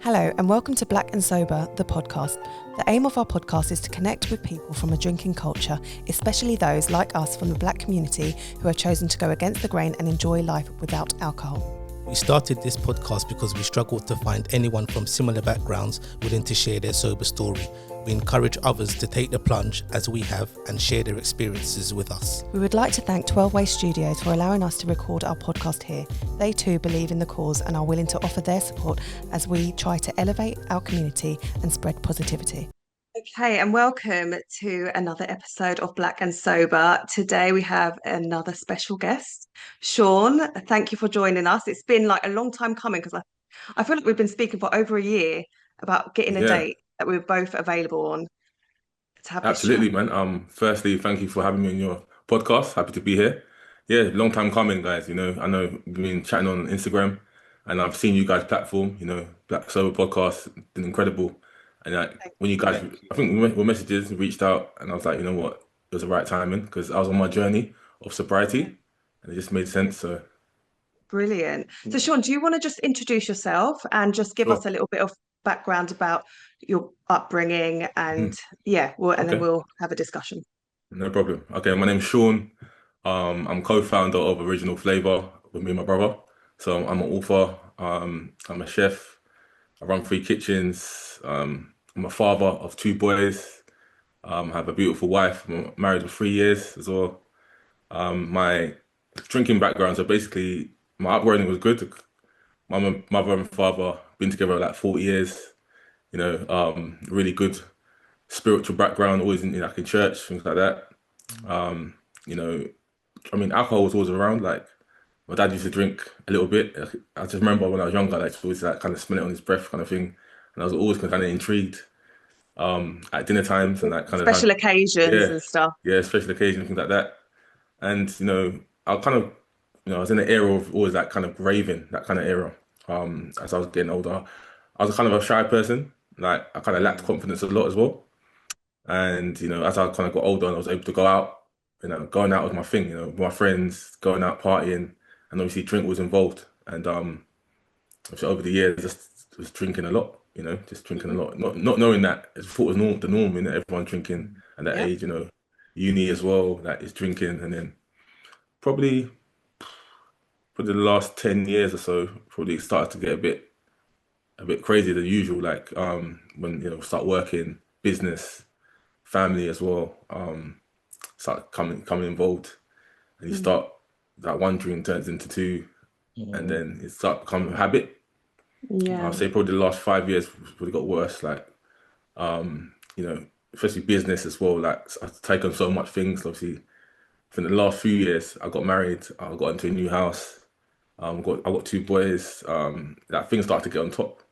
Hello and welcome to Black and Sober, the podcast. The aim of our podcast is to connect with people from a drinking culture, especially those like us from the Black community who have chosen to go against the grain and enjoy life without alcohol. We started this podcast because we struggled to find anyone from similar backgrounds willing to share their sober story. We encourage others to take the plunge as we have and share their experiences with us. We would like to thank 12 Way Studios for allowing us to record our podcast here. They too believe in the cause and are willing to offer their support as we try to elevate our community and spread positivity. Okay, and welcome to another episode of Black and Sober. Today we have another special guest, Shaun. Thank you for joining us. It's been like a long time coming because I feel like we've been speaking for over a year about getting a date that we're both available on to have. Absolutely, man. Firstly, thank you for having me on your podcast. Happy to be here. Yeah, long time coming, guys. You know, I know we've been chatting on Instagram, and I've seen you guys' platform. You know, Black Sober podcast, been incredible. And when you guys, I think we were messages, reached out, and I was like, you know what, it was the right timing because I was on my journey of sobriety, and it just made sense. So brilliant. So, Shaun, do you want to just introduce yourself and just give us a little bit of background about your upbringing and then we'll have a discussion. No problem. Okay, my name's Shaun. I'm co-founder of Original Flavour with me and my brother. So I'm an author. I'm a chef. I run 3 kitchens. I'm a father of 2 boys. I have a beautiful wife. I'm married for 3 years as well. My drinking background, so basically my upbringing was good. My mother and father been together like 40 years. You know, really good spiritual background, always in church, things like that. You know, I mean, alcohol was always around. Like my dad used to drink a little bit. I just remember when I was younger, like always like kind of smell it on his breath, kind of thing. And I was always kind of intrigued at dinner times and that kind of special occasions and stuff. Yeah, special occasions, things like that. And you know, I kind of, you know, I was in the era of always that kind of raving, that kind of era. As I was getting older, I was kind of a shy person. Like I kind of lacked confidence a lot as well. And you know, as I kind of got older and I was able to go out, you know, going out was my thing. You know, with my friends, going out partying, and obviously drink was involved. And obviously over the years, just was drinking a lot. You know, just drinking a lot, not knowing that I thought it was the norm. You know, everyone drinking at that age. You know, uni as well, that is drinking, and then probably for the last 10 years or so, probably started to get a bit crazy than usual. Like when you know, start working, business, family as well, start coming involved, and you start that one drink turns into 2, and then it start becoming a habit. Yeah, I'll say probably the last 5 years really got worse. Like you know, especially business as well. Like I've taken so much things. Obviously, for the last few years, I got married. I got into a new house. I got 2 boys. That things started to get on top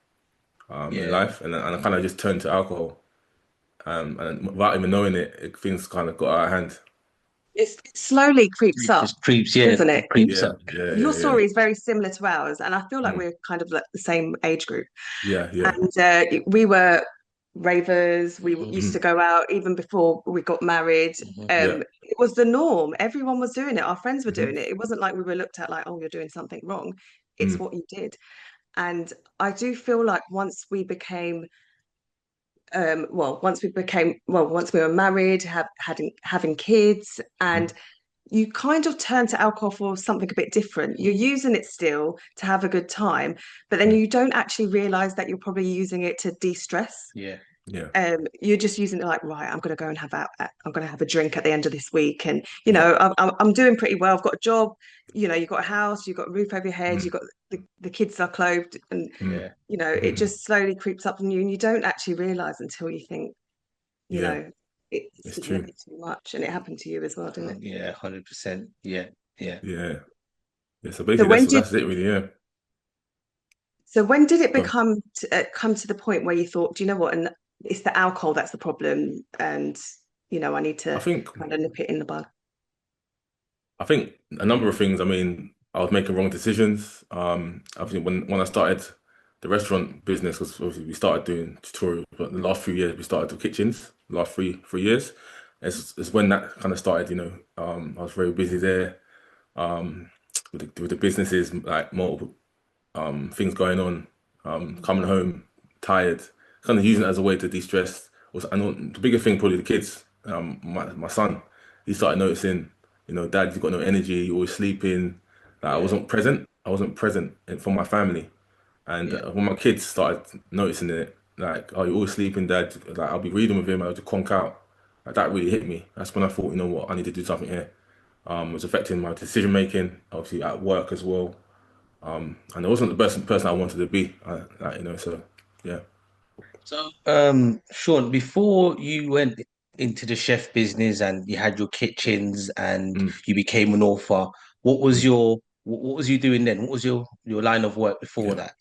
in life, and I kind of just turned to alcohol. And without even knowing it, things kind of got out of hand. it slowly creeps up. Just creeps, isn't it? Creeps up. Your story is very similar to ours, and I feel like we're kind of like the same age group. Yeah. And we were ravers. We used to go out even before we got married. It was the norm. Everyone was doing it. Our friends were doing it. It wasn't like we were looked at like, oh, you're doing something wrong. It's what you did. And I do feel like once we were married, having kids, and you kind of turn to alcohol for something a bit different. You're using it still to have a good time, but then you don't actually realize that you're probably using it to de-stress. Yeah. You're just using it like, right, I'm going to go and I'm going to have a drink at the end of this week, and you know, I'm doing pretty well. I've got a job. You know, you've got a house, you've got a roof over your head, you've got the kids are clothed, and you know, it just slowly creeps up on you, and you don't actually realize until you think, you know, it's too much. And it happened to you as well, didn't it? Yeah, 100%. Yeah. So basically, that's it, really. Yeah. So when did it come to the point where you thought, do you know what, and it's the alcohol that's the problem, and you know, I need to kind of nip it in the bud? I think a number of things. I mean, I was making wrong decisions. I think when I started the restaurant business, was obviously we started doing tutorials, but the last few years we started with kitchens. The last three years, it's when that kind of started. You know, I was very busy there with the businesses, like multiple things going on. Coming home, tired, kind of using it as a way to de-stress. Also, I know the bigger thing probably the kids. My son, he started noticing, Dad, you've got no energy, you're always sleeping. Like I Yeah, wasn't present. I wasn't present for my family. And yeah. when my kids started noticing it, like, oh, you're always sleeping, Dad. Like I'll be reading with him, I'll just conk out. Like that really hit me. That's when I thought, you know what, I need to do something here. It was affecting my decision making, obviously at work as well. And I wasn't the best person I wanted to be. So yeah. So, Shaun, before you went into the chef business and you had your kitchens and Mm, you became an author, what was mm, what was you doing then? What was your line of work before yeah. that?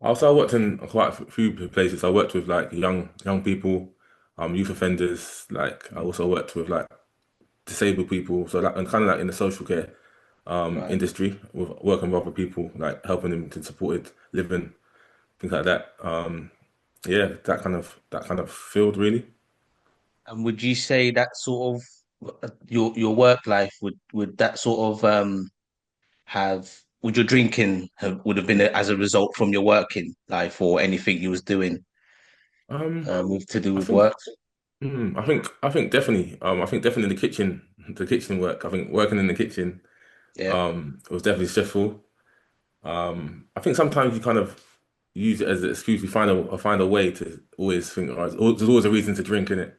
Also, I worked in quite a few places. I worked with like young people, youth offenders. Like I also worked with like disabled people. So like and kind of like in the social care Right. industry, with working with other people, like helping them to supported living, things like that. Yeah, that kind of field really. And would you say that sort of your work life would that sort of have would your drinking would have been as a result from your working life or anything you was doing with to do I with think work? I think definitely. I think definitely the kitchen work. I think working in the kitchen Yeah, was definitely stressful. I think sometimes you kind of use it as an excuse. You find a way to always think, oh, there's always a reason to drink in it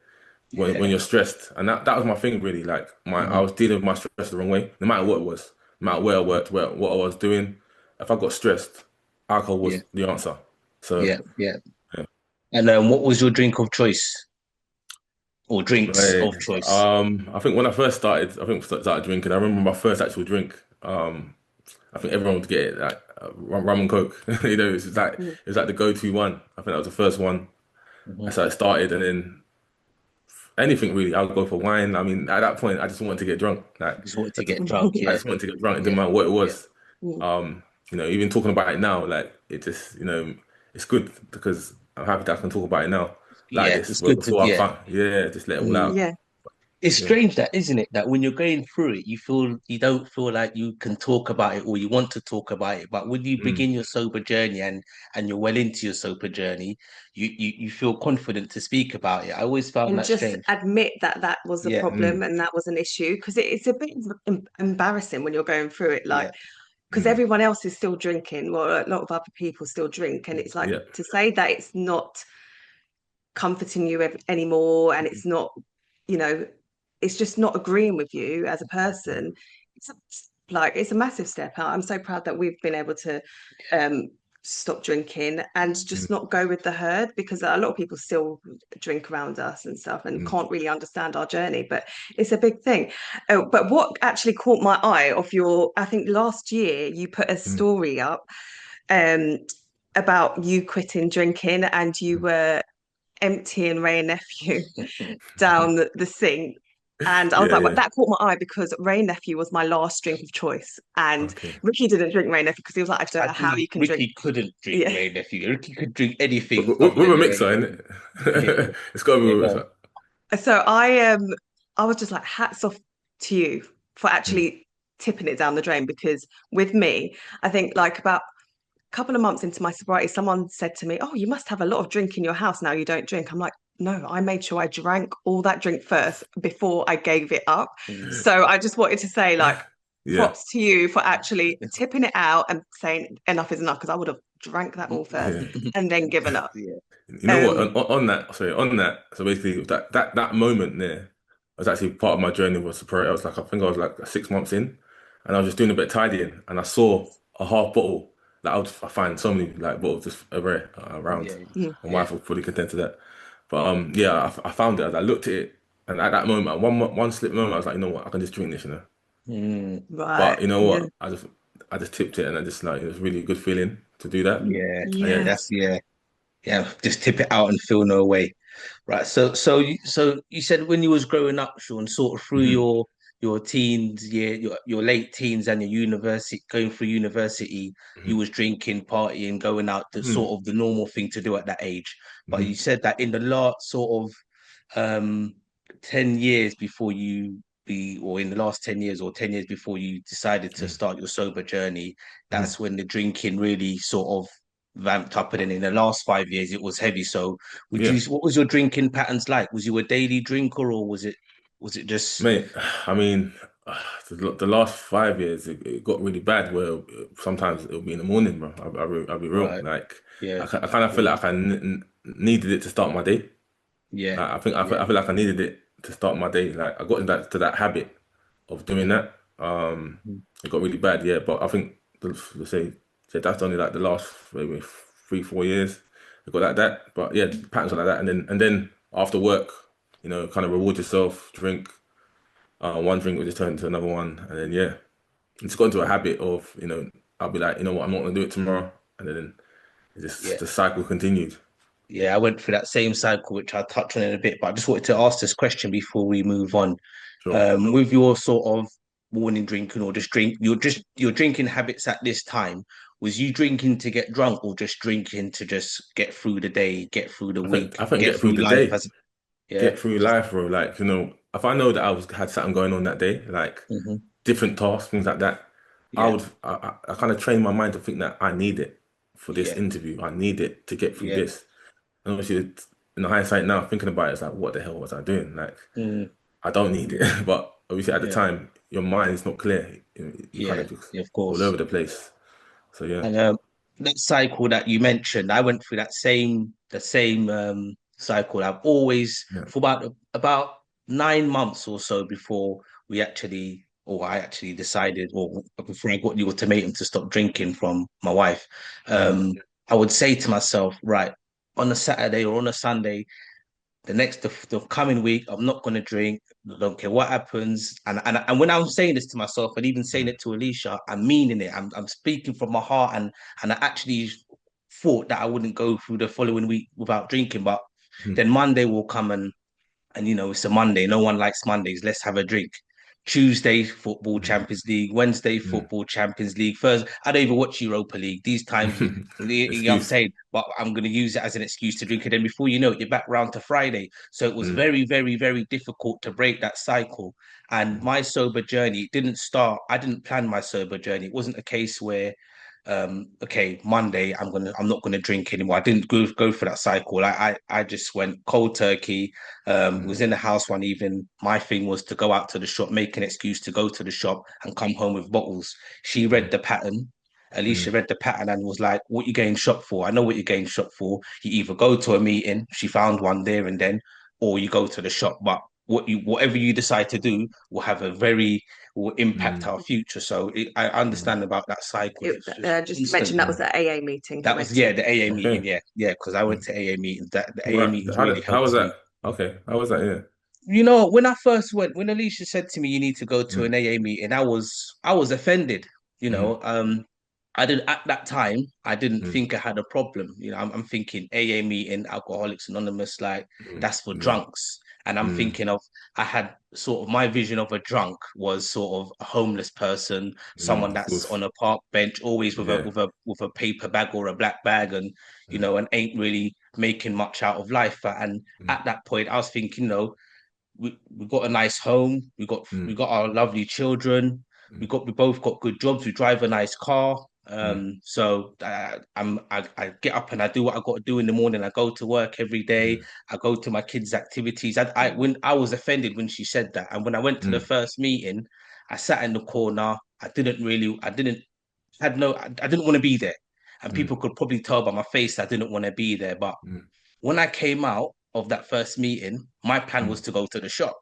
when yeah. you're stressed, and that was my thing really. Like I Mhm. was dealing with my stress the wrong way, no matter what it was, no matter where I worked, what I was doing. If I got stressed, alcohol Yeah, was the answer. So yeah, yeah. yeah. And what was your drink of choice or drinks Right. of choice? I think when I first started, I think started drinking. I remember my first actual drink. I think everyone would get it, like rum and coke. It was like the go-to one. I think that was the first one. Mhm. That's how it started, and then anything really. I'll go for wine. I mean, at that point, I just wanted to get drunk. Like, Just wanted I to just, get drunk. I Yeah, just wanted to get drunk. It didn't yeah, matter what it yeah, was. Even talking about it now, like it just, it's good because I'm happy that I can talk about it now like yeah. this. It's But good to before I yeah. can't, yeah, just let it all Mm. out. Yeah. It's Yeah. strange that, isn't it? That when you're going through it, you don't feel like you can talk about it or you want to talk about it. But when you Mm, begin your sober journey and you're well into your sober journey, you feel confident to speak about it. I always found And that just strange. admit that that was a Yeah, problem mm, and that was an issue because it's a bit embarrassing when you're going through it, like yeah, because mm, everyone else is still drinking. Well, a lot of other people still drink, and it's like yeah. to say that it's not comforting you anymore, and it's not, you know, it's just not agreeing with you as a person. It's a, like it's a massive step out. I'm so proud that we've been able to um stop drinking and just Mm, not go with the herd because a lot of people still drink around us and stuff and mm, can't really understand our journey, but it's a big thing. But what actually caught my eye of your, I think last year you put a mm, story up um about you quitting drinking and you mm. were emptying Ray and Nephew down the sink. And I was Yeah, like, well, yeah. that caught my eye because Ray and Nephew was my last drink of choice. And Okay. Ricky didn't drink Ray and Nephew because he was like, I don't know how you can drink. Ricky couldn't drink Yeah. Ray Nephew. Ricky could drink anything With, other with a than Ray mixer, Nephew. innit? It's got to be Yeah, with a go on. mixer. So I was just like, hats off to you for Mm, actually tipping it down the drain because with me, I think like about couple of months into my sobriety, someone said to me, "Oh, you must have a lot of drink in your house now. You don't drink." I'm like, "No, I made sure I drank all that drink first before I gave it up." Mm. So I just wanted to say, like, yeah, props to you for actually tipping it out and saying enough is enough because I would have drank that all first yeah. and then given up. Yeah. You know what? Um, On that, sorry, on that. So basically, that moment there was actually part of my journey was sobriety. I was like, I think I was like 6 months in, and I was just doing a bit of tidying, and I saw a half bottle. Like I find so many like bottles just around. Yeah, mm, My yeah. wife was fully content to that. But yeah, I found it. I looked at it, and at that moment, one slip moment, I was like, you know what? I can just drink this. Mm. right. But you know Yeah. what? I just tipped it, and I just like it was really a good feeling to do that. Yeah, And yeah, Yeah. that's yeah. Just tip it out and feel no way. Right. So you said when you was growing up, Sean, sort of through hmm your teens, your late teens and your university, going through university, you hmm was drinking, partying, going out, the hmm sort of the normal thing to do at that age. But you hmm said that in the last sort of 10 years before or in the last 10 years or 10 years before you decided to start your sober journey, hmm that's when the drinking really sort of vamped up, and then in the last 5 years it was heavy. So Yeah, what was your drinking patterns like? Was you a daily drinker, or was it just mate. I mean, the last 5 years it got really bad. Where sometimes it'll be in the morning, bro. I'll be real. right? Like Yeah, I kind of feel yeah, like I needed it to start my day. yeah, I yeah, feel like I needed it to start my day. Like I got into that habit of doing yeah. that. It got really bad, yeah. But I think let's say that's only like the last maybe 3 4 years. I got like that. But yeah, patterns are like that. And then after work, kind of reward yourself, drink. One drink will just turn into another one, and then yeah, it's got into a habit of I'll be like, you know what, I'm not gonna do it tomorrow, and then Yeah. the cycle continued. Yeah, I went through that same cycle, which I'll touch on in a bit, but I just wanted to ask this question before we move on. Sure. With your sort of morning drinking or your drinking habits at this time, was you drinking to get drunk or just drinking to just get through the day, get through the week, I think get get through through the life day. as yeah. Get through life, bro. Like, if I know that had something going on that day, like Hmm. different tasks, things like that, Yeah, I kind of train my mind to think that I need it for this yeah, interview. I need it to get through yeah, this. And obviously, in the hindsight now, thinking about it, it's like, what the hell was I doing? Like, mm, I don't need it. But obviously, at the yeah, time, your mind is not clear. You kind yeah, of just yeah, of all over course. the place. So yeah. And that cycle that you mentioned, I went through the same cycle. I've always Yeah. for about 9 months or so before I actually decided, or before I got the ultimatum to stop drinking from my wife. Mm, Um, I would say to myself, right, on a Saturday or on a Sunday, the coming week, I'm not gonna drink. I don't care what happens. And when I'm saying this to myself and even saying mm, it to Alicia, I'm meaning it. I'm speaking from my heart, and I actually thought that I wouldn't go through the following week without drinking. But mm, then Monday will come, and it's a Monday. No one likes Mondays. Let's have a drink. Tuesday, football mm, Champions League. Wednesday, mm. football Champions League. Thursday, I don't even watch Europa League. These times, you know what I'm Excuse. saying? But I'm going to use it as an excuse to drink. And then before you know it, you're back round to Friday. So it was Mm, very, very, very difficult to break that cycle. And mm, my sober journey didn't start, I didn't plan my sober journey. It wasn't a case where okay, Monday I'm not gonna drink anymore. I didn't go for that cycle. I just went cold turkey. Was mm, in the house one evening. My thing was to go out to the shop, make an excuse to go to the shop and come home with bottles. She read mm, the pattern. mm, Alicia read the pattern and was like, "What you getting shop for? I know what you're getting shop for. You either go to a meeting, she found one there and then, or you go to the shop. But whatever you decide to do will impact mm, our future. So I mm. understand about that cycle. It, It's just just to mention constant. that was the AA meeting you That went was to. the AA meeting. Okay. Yeah, yeah. Because I went Mm. to AA meetings. That the AA Right. meetings really How was helped that? me. Okay. How was that? Yeah. When I first went, when Alicia said to me, "You need to go to Mm, an AA meeting," I was offended. You mm, know, I didn't at that time. I didn't mm, think I had a problem. I'm thinking AA meeting, Alcoholics Anonymous, like mm, that's for yeah. drunks. And I'm Mm, thinking of I had sort of my vision of a drunk was sort of a homeless person, someone of that's course. on a park bench, always with a Yeah. with a with a paper bag or a black bag, and Mm, and ain't really making much out of life. And mm, at that point, I was thinking, we got a nice home. We got we mm, got our lovely children. mm, We both got good jobs. We drive a nice car. mm, So I get up and I do what I got to do in the morning. I go to work every day. mm, I go to my kids' activities. When I was offended when she said that, and when I went to the mm, first meeting, I sat in the corner. I didn't had no, I didn't want to be there, and mm, people could probably tell by my face I didn't want to be there. But mm, when I came out of that first meeting, my plan mm, was to go to the shop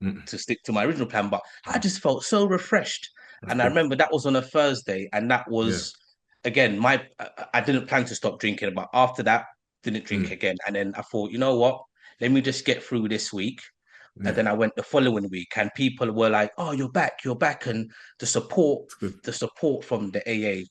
mm, to stick to my original plan, but I mm. just felt so refreshed. That's And I good. remember that was on a Thursday, and that Yeah. was again I didn't plan to stop drinking, but after that, didn't drink Mm, again. And then I thought, you know what? Let me just get through this week. And yeah. then I went the following week, and people were like, "Oh, you're back," and the support, It's good. the support from the AA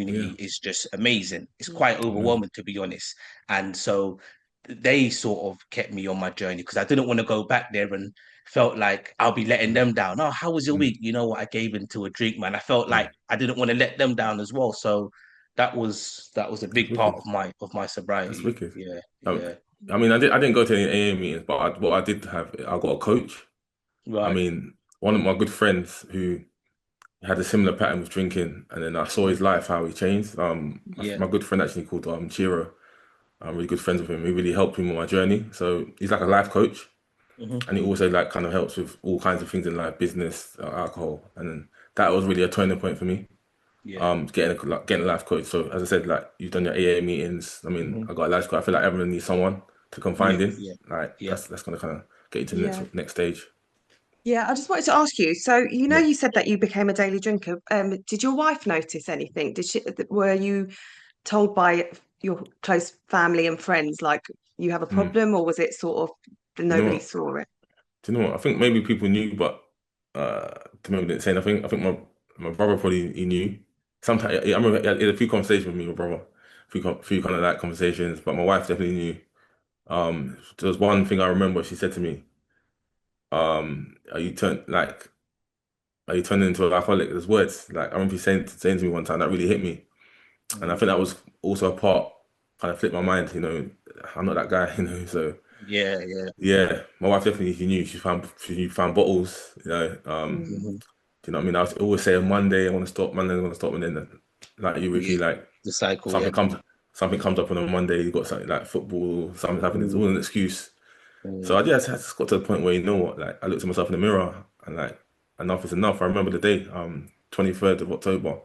Yeah. community is just amazing. It's quite I know. overwhelming, to be honest. And so they sort of kept me on my journey because I didn't want to go back there and felt like I'll be letting Mm, them down. Oh, how was your mm, week? You know what? I gave into a drink, man. I felt yeah. like I didn't want to let them down as well. So that was a That's big part wicked. of my That's sobriety. wicked. Yeah, Um, yeah. I didn't go to any AA meetings, but what I did have, I got a coach. I Right. mean, one of my good friends who had a similar pattern with drinking, and then I saw his life, how he changed. Yeah. My good friend actually called Chiro. I'm really good friends with him. He really helped me on my journey. So he's like a life coach, Hmm. and he also like kind of helps with all kinds of things in life, business, alcohol, and then that was really a turning point for me. Yeah. Getting a life coach. So as I said, like you've done your AA meetings. I mean, Hmm. I got a life coach. I feel like everyone needs someone to confide Yeah. in. Yeah. Like Yeah. that's gonna kind of get you to the Yeah. next stage. Yeah, I just wanted to ask you. So, Yeah. you said that you became a daily drinker. Did your wife notice anything? Were you told by your close family and friends like you have a Mm. problem, or was it sort of You know nobody what? saw it? Do you know what? I think maybe people knew, but to me, didn't say nothing. I think my brother probably he knew. Sometimes I remember he had a few conversations with me, my brother, few kind of like conversations, but my wife definitely knew. There was one thing I remember she said to me, are you turning into an alcoholic? There's words like I remember you saying to me one time that really hit me, and I Mm. think that was also a part kind of flipped my mind. I'm not that guy. So. Yeah. Yeah. Yeah, my wife definitely she knew she found bottles, Mm. Hmm. do you know what I mean? I was always say on Monday I want to stop, Monday I want to stop, and then like you Yeah. Ricky, like The cycle. Yeah. something comes something comes up on a Monday, you got something like football, something's happening, it's Mm. all an excuse. So Mm. I just got to the point where you know what, like I looked at myself in the mirror and like enough is enough. I remember the day, 23rd of October,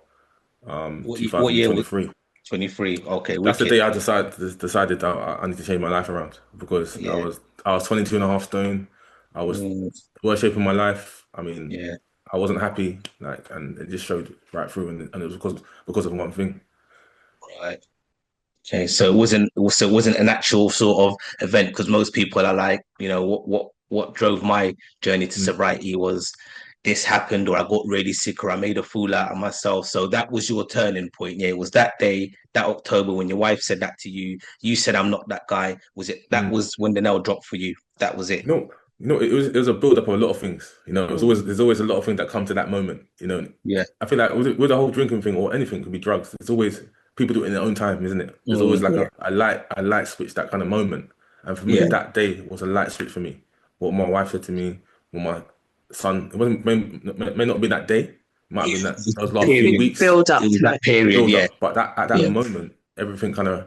What year was 2023. 23? Okay, That's the wicked. day I decided that I need to change my life around because I Yeah. was I was 22 and a half stone. I was Mm. worst shape of my life. I mean, Yeah. I wasn't happy, like, and it just showed right through, and it was because of one thing. Right. Okay, so it wasn't an actual sort of event because most people are like, what drove my journey to Mm, sobriety was this happened or I got really sick or I made a fool out of myself. So that was your turning point. Yeah, it was that day, that October when your wife said that to you. You said I'm not that guy. Was it that mm. was when the nail dropped for you? That was it. It was a build up of a lot of things. Mm. There's always a lot of things that come to that moment. Yeah. I feel like with the whole drinking thing or anything could be drugs. It's always people do it in their own time, isn't it? There's always Mm. like Yeah. a light switch, that kind of moment. And for me, Yeah. that day was a light switch for me. What my wife said to me, what my son, it wasn't may not have been that day. It might have been that those last few Period. weeks, Build up It was to that it. the period. build Yeah. up. But that at that Yeah. moment, everything kind of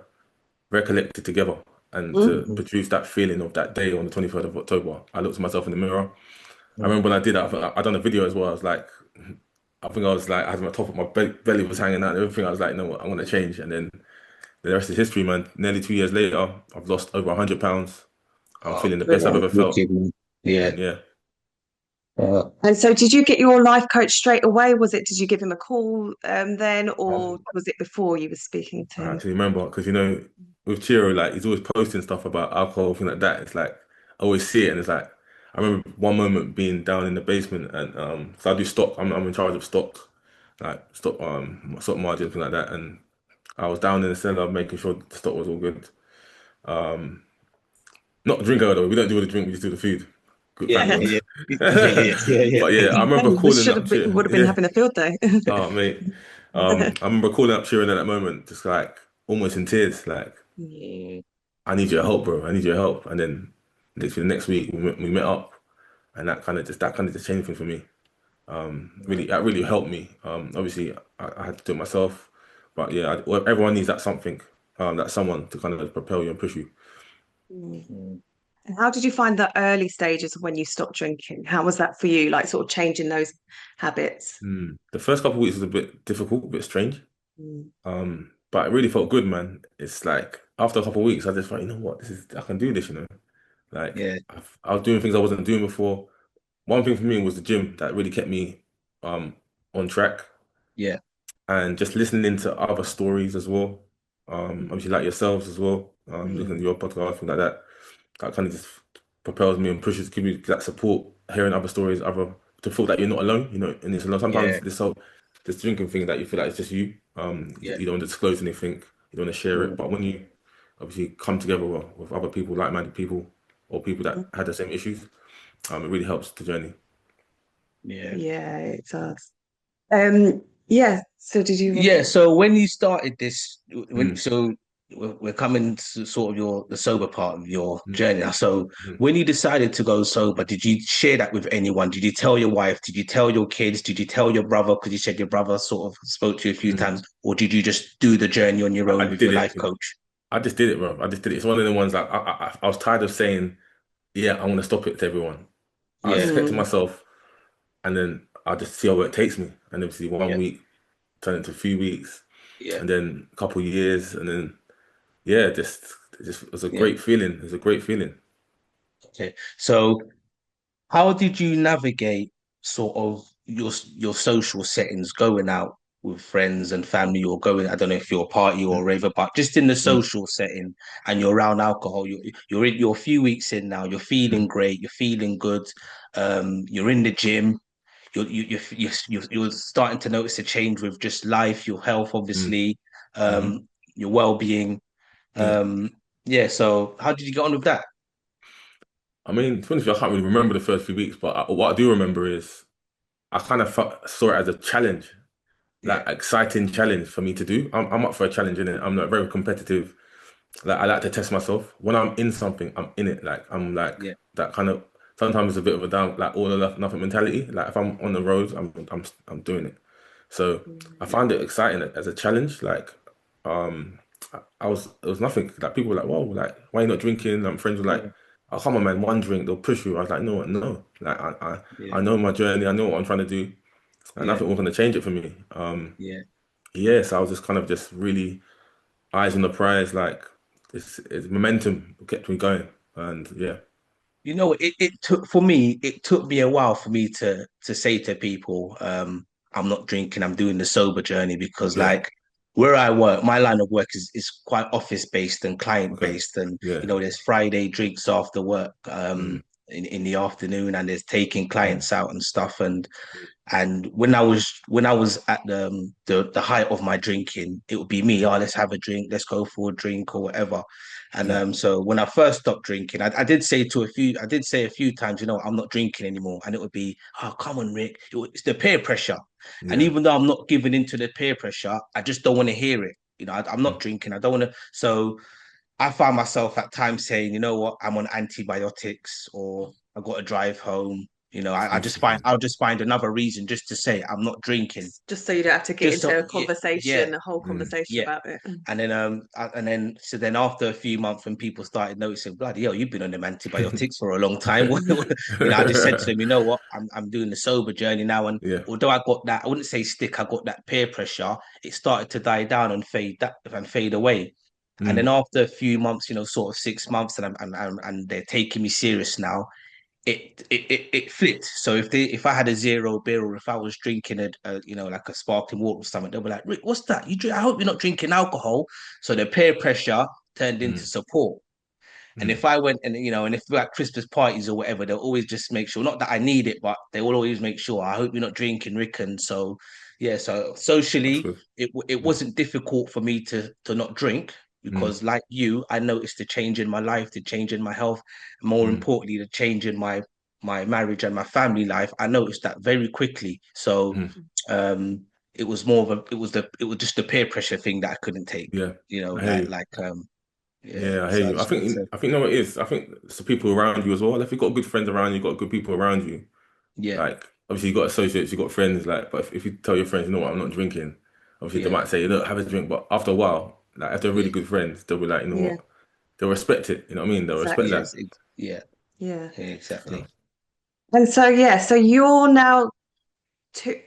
recollected together and to Mm. Mhm. produce that feeling of that day on the 23rd of October. I looked at myself in the mirror. I Mm. remember when I did that, I done a video as well. I think I was like, I had my top of my belly was hanging out and everything. I was like, you know what, I want to change. And then the rest is history, man. Nearly 2 years later, I've lost over 100 pounds. I'm Oh, feeling the best I've Brilliant. ever felt. wicked, man. Yeah. And yeah, And so, did you get your life coach straight away? Did you give him a call then, or um, was it before you were speaking to I him? actually remember because with Chiro, like he's always posting stuff about alcohol, things like that. It's like I always see it, and it's like I remember one moment being down in the basement, and so I do stock. I'm in charge of stock, like stock margin, things like that. And I was down in the cellar making sure the stock was all good. Um, Not the drink though. We don't do all the drink. We just do the food. Good, Yeah. thank Yeah. God. Yeah. Yeah. Yeah. Yeah. Yeah. But yeah, I remember Hey, we calling should up have been, Chiro. would have been Yeah. having a field day. Oh mate. I remember calling up Chiro in that moment, just like almost in tears, like Mm. I need your help, bro. I need your help. And then next week we met up, and that kind of just changed things for me. Really, that really helped me. Obviously I had to do it myself, but yeah, well, everyone needs that something, that someone to kind of propel you and push you. Mm. Mm. And how did you find the early stages of when you stopped drinking? How was that for you? Like sort of changing those habits? The first couple of weeks was a bit difficult, a bit strange. Mm. But it really felt good, man. It's like after a couple of weeks, I just thought, you know what, I can do this. Like Yeah. I was doing things I wasn't doing before. One thing for me was the gym that really kept me um on track, Yeah. and just listening to other stories as well. Obviously like yourselves as well. Listening to Mm. your podcast, things like that. That kind of just propels me and pushes, give me that support, hearing other stories, other to feel that you're not alone. And it's a lot. Yeah. Sometimes this drinking thing that you feel like it's just you. Yeah. You don't want to disclose anything. You don't want to share it. Mm. But when you obviously come together with other people, like-minded people, or people that had the same issues, it really helps the journey. Yeah. Yeah, it does. Yeah. So did you want Yeah. to? So when you started this, Mm, so we're coming to sort of the sober part of your Mm, journey now. So mm, when you decided to go sober, did you share that with anyone? Did you tell your wife? Did you tell your kids? Did you tell your brother? Because you said your brother sort of spoke to you a few mm. times, or did you just do the journey on your I own with did your life it. coach? I just did it, bro. I just did it. It's one of the ones that I was tired of saying, yeah, I want to stop it to everyone. I just Yeah, kept to Mm. myself, and then I just see how it takes me. And obviously, one yeah, week turned into a few weeks, yeah, and then a couple of years, and then yeah, just it was a yeah. great feeling. It was a great feeling. Okay. So how did you navigate sort of your social settings, going out with friends and family, or going, I don't know if you're a party or a Mm, raver, but just in the mm, social setting and you're around alcohol, you're a few weeks in now, you're feeling mm, great, you're feeling good, you're in the gym, you're starting to notice a change with just life, your health, mm, obviously, mm. your well-being. Yeah. Um, yeah, so how did you get on with that? I mean, to be honest with you, I can't really remember the first few weeks, but what I do remember is I kind of saw it as a challenge, Yeah, like exciting challenge for me to do. I'm up for a challenge in it. I'm not very competitive. Like I like to test myself. When I'm in something, I'm in it. Like I'm like yeah, that kind of. Sometimes it's a bit of a down, like all or nothing mentality. Like if I'm on the road, I'm doing it. So I yeah, find it exciting as a challenge. Like I was it was nothing. Like people were like, whoa, like why are you not drinking? And friends were like, yeah, oh come on man, one drink, they'll push you. I was like, no, no. Like yeah, I know my journey. I know what I'm trying to do. And yeah. nothing was going to change it for me. Yeah. Yeah, so I was just kind of just really eyes on the prize, like it's momentum kept me going, and yeah, You know, it took for me, it took me a while for me to say to people, I'm not drinking, I'm doing the sober journey because yeah, like where I work, my line of work is quite office based and client okay, based. And yeah, you know, there's Friday drinks after work, mm, in the afternoon, and there's taking mm, clients out and stuff. And when I was at the height of my drinking, it would be me. mm, Oh, let's have a drink. Let's go for a drink or whatever. And yeah, so when I first stopped drinking, I did say a few times, you know, I'm not drinking anymore. And it would be, oh, come on, Rick. It's the peer pressure. And yeah, even though I'm not giving into the peer pressure, I just don't want to hear it. You know, I'm mm, not drinking. I don't want to. So I found myself at times saying, you know what, I'm on antibiotics or I got to drive home. You know, I'll just find another reason just to say I'm not drinking. Just so you don't have to get Just into so a yeah, yeah, conversation, a whole mm, conversation yeah. about it. So then after a few months when people started noticing, bloody hell, you've been on them antibiotics for a long time. You know, I just said to them, you know what, I'm doing the sober journey now. And yeah, although I got that, I wouldn't say stick, I got that peer pressure, it started to die down and fade away. And then mm, after a few months, you know, sort of 6 months, and they're taking me serious now. It flipped. So if I had a zero beer or if I was drinking you know, like a sparkling water or something, they'll be like, Rick, what's that? You drink? I hope you're not drinking alcohol. So the peer pressure turned into mm, support. And mm, if I went and you know, and if we're at Christmas parties or whatever, they'll always just make sure, not that I need it, but they will always make sure. I hope you're not drinking, Rick. And so, yeah. So that's socially, good. it Mm, wasn't difficult for me to not drink mm, because, like you, I noticed the change in my life, the change in my health, and more mm, importantly, the change in my marriage and my family life. I noticed that very quickly. So, mm, um, it was more of a, it was just the peer pressure thing that I couldn't take. yeah, You know, I hear you. yeah. Yeah, I hear So I you. just wanted to, I think you know what it is. I think it's the people around you as well. If you've got good friends around you, you've got good people around you. yeah. Like obviously you got associates, you got friends. Like, but if you tell your friends, you know what, I'm not drinking. Obviously they Yeah, might say, look, have a drink. But after a while, like if they're really yeah, good friends, they'll be like, you know Yeah, what, they'll respect it. You know what I mean? They'll respect exactly. yes, that. yeah, Yeah. yeah, So exactly. And so, yeah, so you're now two,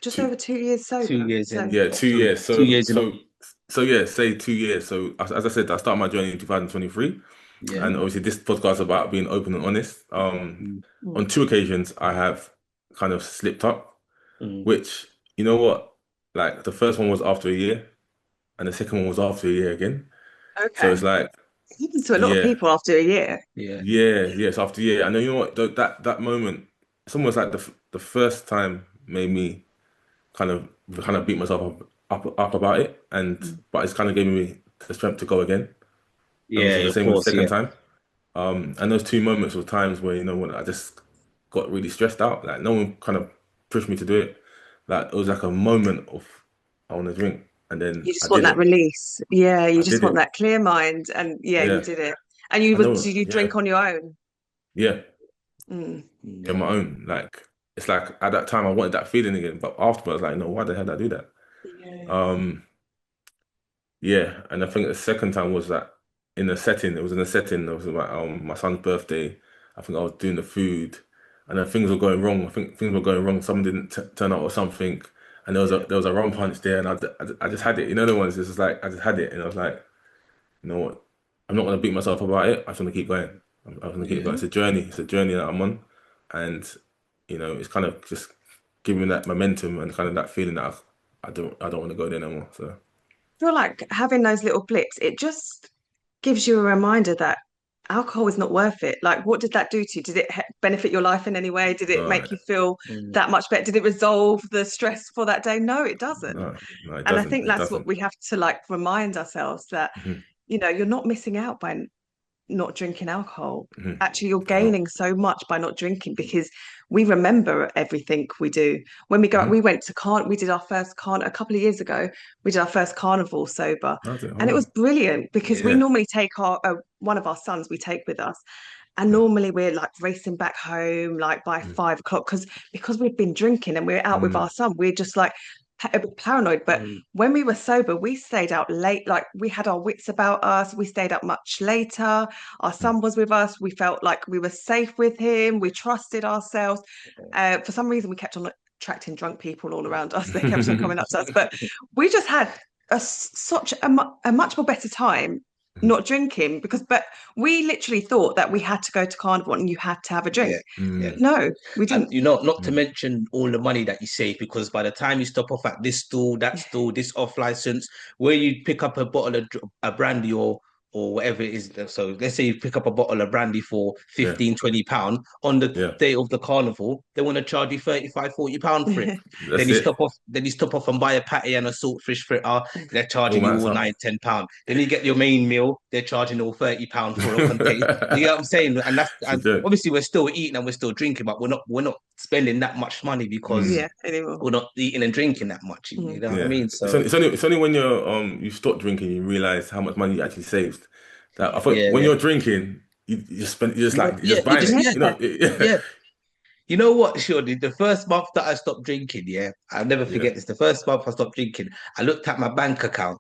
just two, over 2 years Two sober. years So, in yeah, two October, years. 2 years in So yeah, say 2 years. So as I said, I started my journey in 2023, yeah, and obviously this podcast is about being open and honest. mm, On mm, two occasions, I have kind of slipped up, mm, which you know what, like the first one was after a year, and the second one was after a year again. So okay. it's like, It happens to a lot of yeah, people after a year. yeah, yeah, yes, after a year. I know you know what that moment. It's almost like the first time made me kind of beat myself up about it, and Mm. but it's kind of gave me the strength to go again. And yeah, obviously the of same with the course, second yeah, time. And those two moments were times where you know when I just got really stressed out. Like no one kind of pushed me to do it. Like it was like a moment of I want to drink. and then You I just want did that it. release. Yeah, you I just did want it. that clear mind. And yeah, you Yeah, did it. And I know. did you Yeah, drink on your own? yeah, Mm. on my own. Like it's like at that time I wanted that feeling again, but afterwards, I was like, no, why the hell did I do that? Yeah. Um, yeah, and I think the second time was that in a setting. It was in a setting. It was about my son's birthday. I think I was doing the food, and then things were going wrong. I think things were going wrong. Someone didn't t turn up or something, and there was a rum punch there, and I just had it. You know the ones. It's just like I just had it, and I was like, you know what? I'm not gonna beat myself up about it. I just want to keep going. I'm gonna keep going. Yeah. It's a journey. It's a journey that I'm on, and it's kind of just giving me that momentum and kind of that feeling that I don't want to go there no more. So Feel like having those little blips, it just gives you a reminder that alcohol is not worth it. Like, what did that do to you? Did it benefit your life in any way? Did it no, make you feel Mm. that much better? Did it resolve the stress for that day? No, it doesn't. no, it And I doesn't. think It that's what doesn't. we have to like remind ourselves that, Hmm. you're not missing out by not drinking alcohol. Hmm. Actually, you're I know. gaining so much by not drinking because we remember everything we do. When we go, Hmm. we went to we did our first a couple of years ago. We did our first carnival sober, That's it. Oh and it was wow. brilliant because we Yeah. Yeah. normally take one of our sons we take with us, and Mm. normally we're like racing back home like by Mm. 5 o'clock because we've been drinking and we're out with Mm. our son. We're just like a bit paranoid. But Mm. when we were sober, we stayed out late. Like we had our wits about us. We stayed up much later. Our Mm. son was with us. We felt like we were safe with him. We trusted ourselves. For some reason, we kept on attracting drunk people all around us. They kept on coming up to us, but we just had such a much more better time not drinking but we literally thought that we had to go to carnival and you had to have a drink. Yeah. Yeah. Mm. No, we And didn't. not to Mm. mention all the money that you save, because by the time you stop off at this store, that Yeah. store, this off license, where you pick up a bottle of a brandy or whatever it is. So let's say you pick up a bottle of brandy for Yeah. 15, 20 pound on the Yeah. day of the carnival, they want to charge you 35, 40 pound for it. That's it. Then you stop off and buy a patty and a saltfish fritter, they're All charging you max all up. 9, 10 pound. Then you get your main meal, they're charging all 30 pound for a container. You get what I'm saying? It's a And joke. obviously we're still eating and we're still drinking, but we're not spending that much money because Mm. Yeah, anymore. we're not eating and drinking that much. You Mm. know what I Yeah. mean? So It's only when you stop drinking you realize how much money you actually saved. That I thought yeah, when yeah. you're drinking, you just spend you just like you're Yeah, just buying it. You Yeah. know. yeah. You know what, Shorty? The first month that I stopped drinking, yeah, I'll never Yeah. forget this. The first month I stopped drinking, I looked at my bank account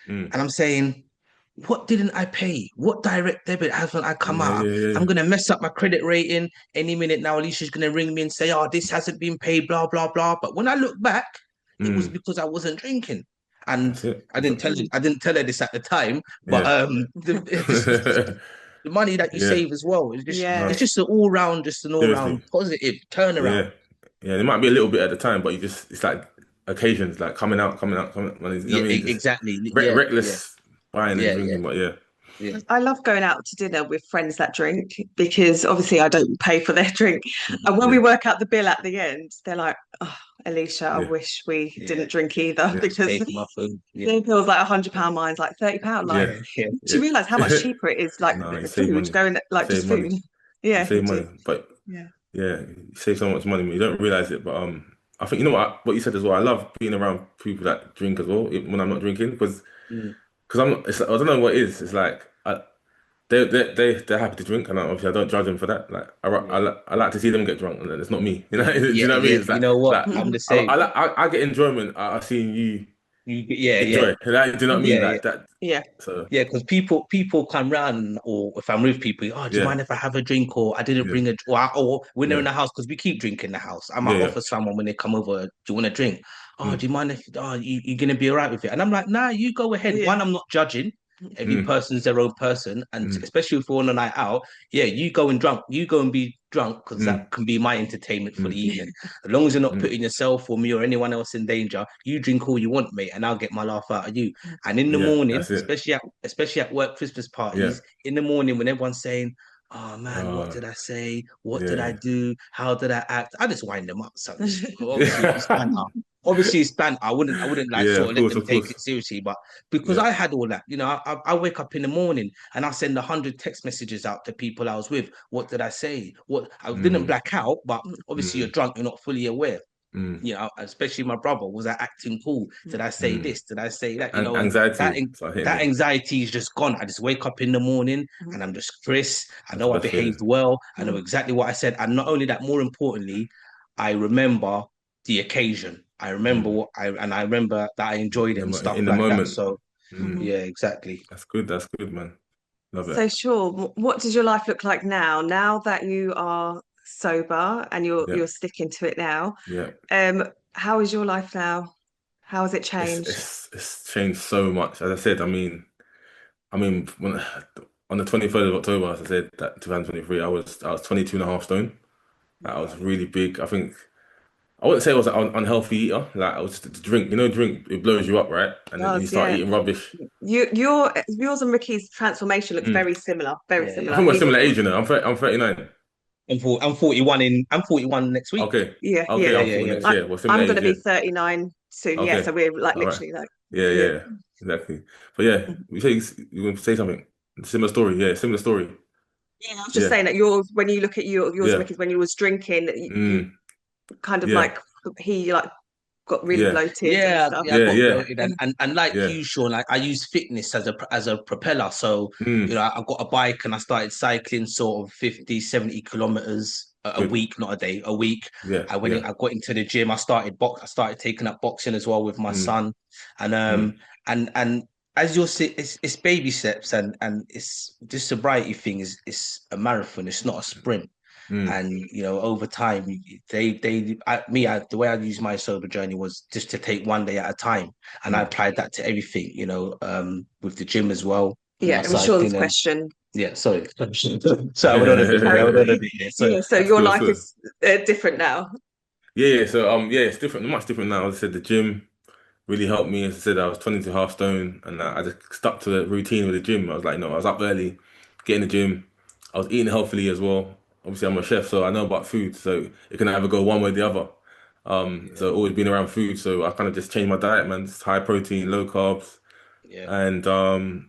Mm. and I'm saying, what didn't I pay? What direct debit hasn't I come Yeah. out? Yeah. I'm Yeah. gonna mess up my credit rating any minute now. Alicia's gonna ring me and say, "Oh, this hasn't been paid." Blah blah blah. But when I look back, it was Mm. because I wasn't drinking, and That's it. I didn't tell her this at the time. But Yeah. this is the money that you Yeah. save as well. Yeah. It's No. just an all round, just an all round Seriously. positive turnaround. Yeah. Yeah. There might be a little bit at the time, but it's like occasions, like coming out. You know Yeah, what I mean? Just exactly. Yeah, yeah, reckless buying and yeah, yeah, drinking. But yeah. yeah, I love going out to dinner with friends that drink because obviously I don't pay for their drink. And when we Yeah. work out the bill at the end, they're like, "Oh, Alicia, I Yeah. wish we yeah. didn't drink either Yeah. Just because pay for my food. Yeah, it feels like £100. Mine's like £30. Like, Yeah. yeah, yeah. do you Yeah. realize how much cheaper it is? Like No, you save food money. going You like save just money. food. You Yeah, save you do. money. But Yeah. yeah, you save so much money, but you don't realize it. But I think you know what you said as well. I love being around people that drink as well when I'm not drinking Mm. because I'm. It's, I don't know what it is. It's like they're happy to drink, and obviously I don't judge them for that. Like Yeah. I like to see them get drunk, and it's not me. You know, do Yeah, you know what I yeah. mean? It's You know what? like I'm the same. I get enjoyment out of seeing you Yeah, yeah, enjoy. Like, do you know what I mean? yeah, yeah. Like that. Yeah. So Yeah, because people come round, or if I'm with people, oh, do you yeah, mind if I have a drink? Or I didn't yeah, bring a, or when they're in yeah, the house, because we keep drinking in the house. I might yeah, yeah. offer someone when they come over, do you want a drink? Oh, do Mm, you mind if, oh, you're gonna be all right with it? And I'm like, nah, you go ahead. Yeah. One, I'm not judging. Every mm, person's their own person, and mm, especially if we're on a night out, yeah, you go and be drunk, because mm, that can be my entertainment for the mm, evening. As long as you're not mm, putting yourself or me or anyone else in danger, you drink all you want, mate, and I'll get my laugh out of you. And in the yeah, morning, that's it. especially at work Christmas Yeah. parties, in the morning when everyone's saying, "Oh man, what Uh, did I say? What did I yeah. do? How did I act?" I just wind them up. So obviously it's banter. Obviously it's banter. I wouldn't like Yeah, sort of let them of take course. it seriously, but because Yeah. I had all that, I wake up in the morning and I send 100 text messages out to people I was with. What did I say? What I didn't Mm, black out, but obviously you're mm, drunk, you're not fully aware. Especially my brother, was I acting cool? Did I say this? Did I say that? And And anxiety. So that anxiety is just gone. I just wake up in the morning and I'm just crisp. I That's the know I best behaved feeling. well. I know exactly what I said. And not only that, more importantly, I remember the occasion. I remember I remember that I enjoyed it and stuff In the like that. moment. So yeah, exactly. That's good. That's good, man. Love it. So sure, what does your life look like now? Now that you are sober and Yeah. you're sticking to it now, Yeah. how is your life now? How has it changed? It's changed so much. As I said, when on the 23rd of October, as I said, that 2023, I was 22 and a half stone. That was really big. I think I wouldn't say I was an unhealthy eater. Like I was the drink, drink, it blows you up, right? And then you Does, start yeah. eating rubbish. Yours and Ricky's transformation looks Mm. very similar, very Yeah, I similar. think we're He similar wasn't. age, I'm 39. I'm 41 I'm 41 next week. Okay. Yeah, Okay, yeah. I'm 40 next I, year. We're similar I'm age, gonna be yeah. 39 soon. Yeah, so Okay. we're like All right. literally like Yeah, yeah. yeah, yeah. Exactly. But yeah, you want to say something? Similar story, yeah, similar story. Yeah, I was just Yeah, saying that yours, when you look at yours and yeah. Ricky's, when you was drinking, you Mm, kind of yeah, like he like got really yeah, bloated and Yeah, stuff. yeah, I yeah, got yeah, bloated, and like yeah. you, Sean, like I use fitness as a propeller. So, Mm, I got a bike and I started cycling sort of 50, 70 kilometers a good. week, not a day, a week. Yeah, I went in, yeah. I got into the gym. I started taking up boxing as well with my Mm, son. And mm, and as you'll see, it's baby steps, and it's this sobriety thing is a marathon, it's not a sprint. mm, And over time, the way I used my sober journey was just to take one day at a time, and I mm. applied that to everything, with the gym as well, with Yeah, my it was Sean's cycling. And question. yeah, sorry. So I went on a bit there. I went on a bit there. So Yeah, so That's your good. That's life good. is different now. Yeah, yeah. So yeah, it's different, much different now. As I said, the gym really helped me. As I said, I was 22 half stone, and I just stuck to the routine with the gym. I was like, no, I was up early, getting the gym. I was eating healthily as well. Obviously, I'm a chef, so I know about food. So it can either go one way or the other. yeah, So always been around food. So I kind of just changed my diet, man. Just high protein, low carbs, yeah, and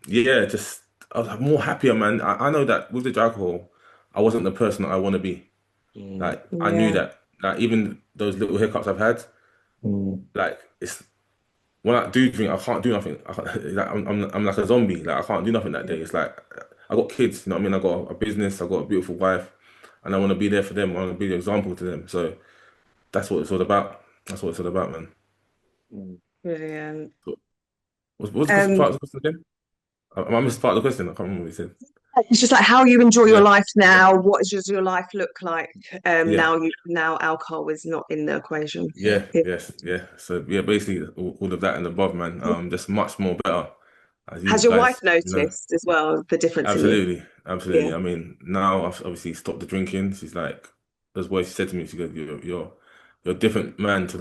yeah, just I was more happier, man. I know that with the alcohol, I wasn't the person that I want to be. mm, Like I knew Yeah. that. Like even those little hiccups I've had, mm, like it's when I do drink, I can't do nothing. Like, I'm like a zombie. Like I can't do nothing that day. It's like I got kids, you know what I mean? I got a business, I got a beautiful wife, and I want to be there for them. I want to be the example to them. So that's what it's all about. That's what it's all about, man. mm. Brilliant. So, what's the question, Um, part of the question again? I missed part of the question. I can't remember what you said. it's just like how you enjoy your Yeah, life now. What does your life look like yeah, now alcohol is not in the equation? Yeah, yeah, yes, yeah. So yeah, basically all of that and above, man. Just much more better, as you Has your wife guys, noticed as well the difference in you? Absolutely, Yeah. absolutely. I mean, now I've obviously stopped the drinking. She's like, those words she said to me. She goes, you're a different man to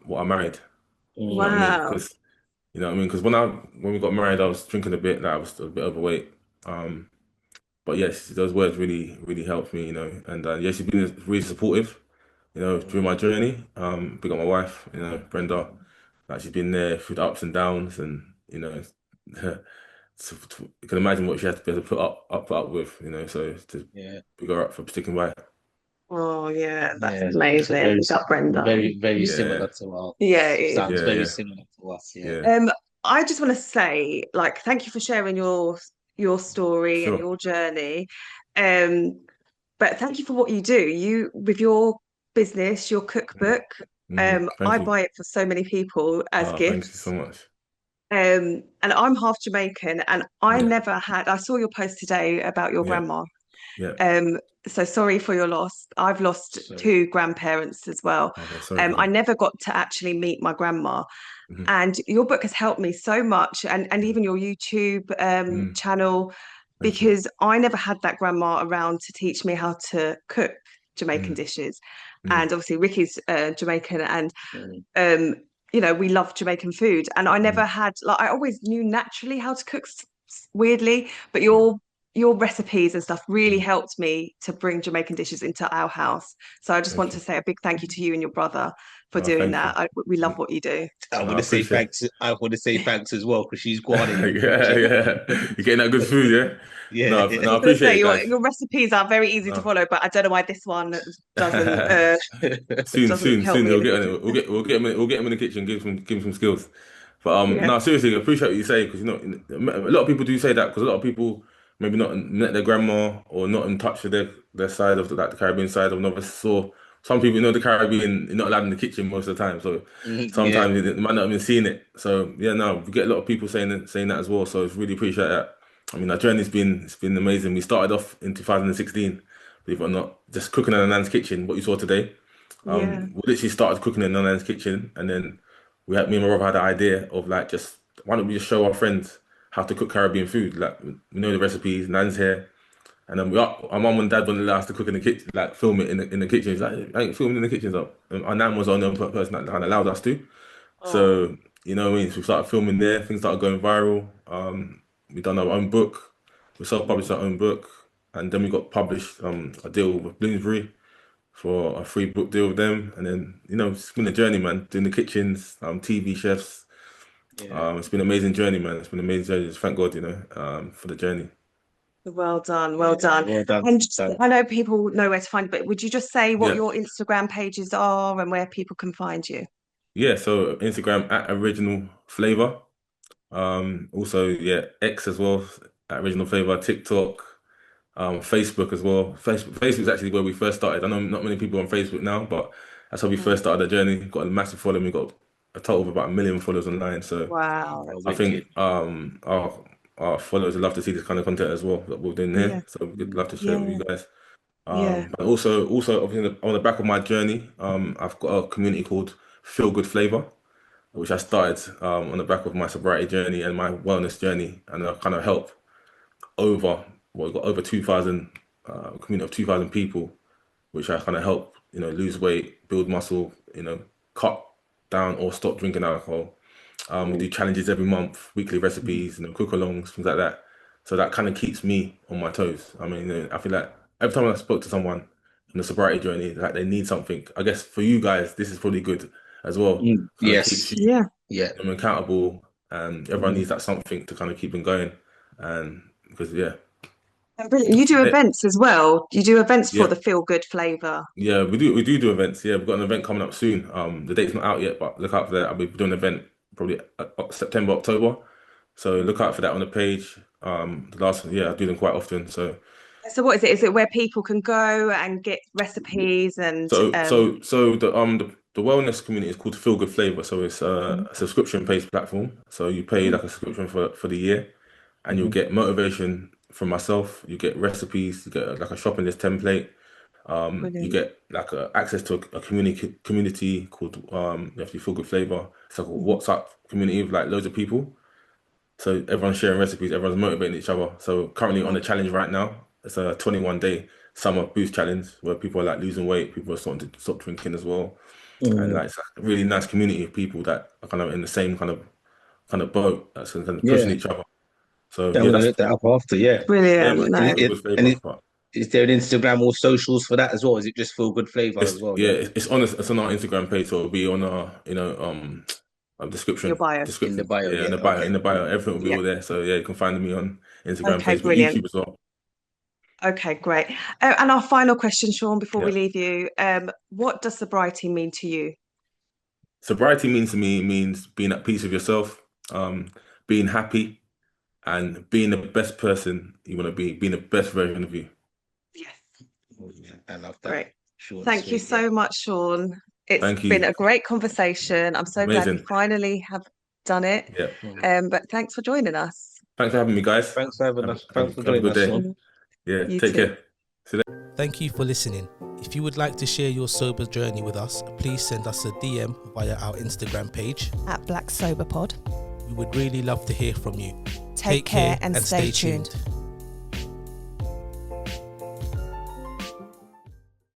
what I married." You know what I mm, mean? Wow. Because you know what I mean. Because when we got married, I was drinking a bit. Like I was a bit overweight. Um, but yes, those words really, really helped me. And yeah, she's been really supportive. During my journey. Big up my wife. Brenda. Like she's been there through the ups and downs, and so you can imagine what she had to be able to put up with. So to yeah, big her up for sticking by. Oh yeah, that's yeah. amazing. Very, Big up Brenda. very, very Yeah, similar to our. Yeah, it is. Sounds yeah, very yeah, similar to us. Yeah. yeah. I just want to say, like, thank you for sharing your story and Sure. your journey. Um, but thank you for what you do. You with your business, your Mm, cookbook. Thank I you. buy it for so many people as Thank you gifts. so much. And I'm half Jamaican, and Yeah, I saw your post today about your yeah, grandma. yeah. Um, so sorry for your loss. I've lost Sorry. two grandparents as well. Okay, sorry for I that. never got to actually meet my grandma. Hmm. And your book has helped me so much, and even your YouTube Mm, channel, thank you. because I never had that grandma around to teach me how to cook Jamaican Mm, dishes. mm, And obviously Ricky's Jamaican, and Mm, um, we love Jamaican food. And I never mm, had, like, I always knew naturally how to cook weirdly, but mm, your recipes and stuff really mm. helped me to bring Jamaican dishes into our house. So I just want Thank to you. say a big thank you to you and your brother for Oh, doing thank you. that. We love what you do. I No, want I to say appreciate thanks. I want to say thanks as well because she's it. guarding. Yeah, yeah. You're getting that good food, yeah? Yeah. No, I I was going to appreciate say it, guys. your recipes are very easy to No. follow, but I don't know why this one doesn't Soon, doesn't soon, help soon me in he'll the get on it. kitchen. We'll get him in the kitchen, give him some skills. But Yeah, no, seriously, I appreciate what you say because a lot of people do say that because a lot of people maybe not met their grandma or not in touch with their side of the Caribbean side or never saw. Some people the Caribbean, you're not allowed in the kitchen most of the time, so Yeah. sometimes they might not have even seen it. So yeah, no, we get a lot of people saying that as well. So it's really appreciate that. I mean, our journey's been amazing. We started off in 2016, believe it or not, just cooking in a nan's kitchen. What you saw today. yeah, We literally started cooking in Nana's kitchen, and then me and my brother had the idea of like just why don't we just show our friends how to cook Caribbean food? Like we know the recipes, Nan's here, and then our mum and dad wouldn't allow us to cook in the kitchen, like film it in the kitchen. He's like, I ain't filming in the kitchen though. And our nan was the only person that kind of allowed us to. oh, So you know what I mean. So we started filming there. Things started going viral. We done our own book. We self-published our own book, and then we got published a deal with Bloomsbury for a free book deal with them. And then, it's been a journey, man, doing the kitchens, TV chefs. Yeah. It's been an amazing journey, man. It's been an amazing journey. Just thank God, for the journey. well done, well done. Well done. And So, I know people know where to find you, but would you just say what Yeah. your Instagram pages are and where people can find you? Yeah, so Instagram at original flavor. Also, yeah, X as well, at original flavor, TikTok, Facebook as well. Facebook's actually where we first started. I know not many people on Facebook now, but that's how we first started the journey. Got a massive following. We got a total of about 1 million followers online. So Wow, I think wicked. our followers would love to see this kind of content as well that we're doing yeah, here. So we'd love to share it with yeah, you guys. yeah. But also obviously on the back of my journey, I've got a community called Feel Good Flava, which I started on the back of my sobriety journey and my wellness journey, and I kind of help over we've got over 2,000 community of 2,000 people, which I kind of help lose weight, build muscle, cut down or stop drinking alcohol. We do challenges every month, weekly recipes, cook-alongs, things like that. So that kind of keeps me on my toes. I mean, I feel like every time I spoke to someone in the sobriety journey, like they need something. I guess for you guys, this is probably good as well. Kind of keeps Yes. you Yeah. Yeah. accountable, and everyone needs that something to kind of keep them going. And because Brilliant. You do events as well. You do events for yeah, the Feel Good Flava. yeah, we do events. Yeah, we've got an event coming up soon. The date's not out yet, but look out for that. I'll be doing an event probably September, October. So look out for that on the page. I do them quite often. So what is it? Is it where people can go and get recipes and The wellness community is called Feel Good Flava. So it's a subscription-based platform. So you pay like a subscription for the year, and you'll get motivation from myself. You get recipes. You get like a shopping list template. You brilliant. get like access to a community called actually Feel Good Flava. It's like a WhatsApp community with like loads of people. So everyone's sharing recipes, everyone's motivating each other. So currently on the challenge right now, it's a 21-day summer boost challenge where people are like losing weight, people are starting to stop drinking as well, and like it's a really nice community of people that are kind of in the same kind of boat that's kind of pushing Yeah. each other. So I'm yeah, gonna that's look that up after. Yeah. yeah, Brilliant. man, And No. Feel Good and Flava. But is there an Instagram or socials for that as well? Is it just Feel Good Flavor as well? Yeah. it's on our Instagram page, so it'll be on our Your bio. In the bio. yeah, Yeah. in the Okay. bio, everything will be Yeah. all there. So yeah, you can find me on Instagram, Okay, Facebook, brilliant. YouTube as well. Okay, great. And our final question, Shaun, before we Yeah. leave you, what does sobriety mean to you? Sobriety means being at peace with yourself, being happy, and being the best person you want to be, being the best version of you. Yes. I love that. Great. Short and Thank you sweet, yeah. so much, Shaun. It's Thank been you. a great conversation. I'm so glad we Amazing. finally have done it. Yeah. But thanks for joining us. Thanks for having me, guys. Thanks for having us. Thanks for Have a joining good us, day. Shaun. Yeah. You Take too. care. Thank you for listening. If you would like to share your sober journey with us, please send us a DM via our Instagram page. At Black Sober Pod. We would really love to hear from you. Take care and stay tuned.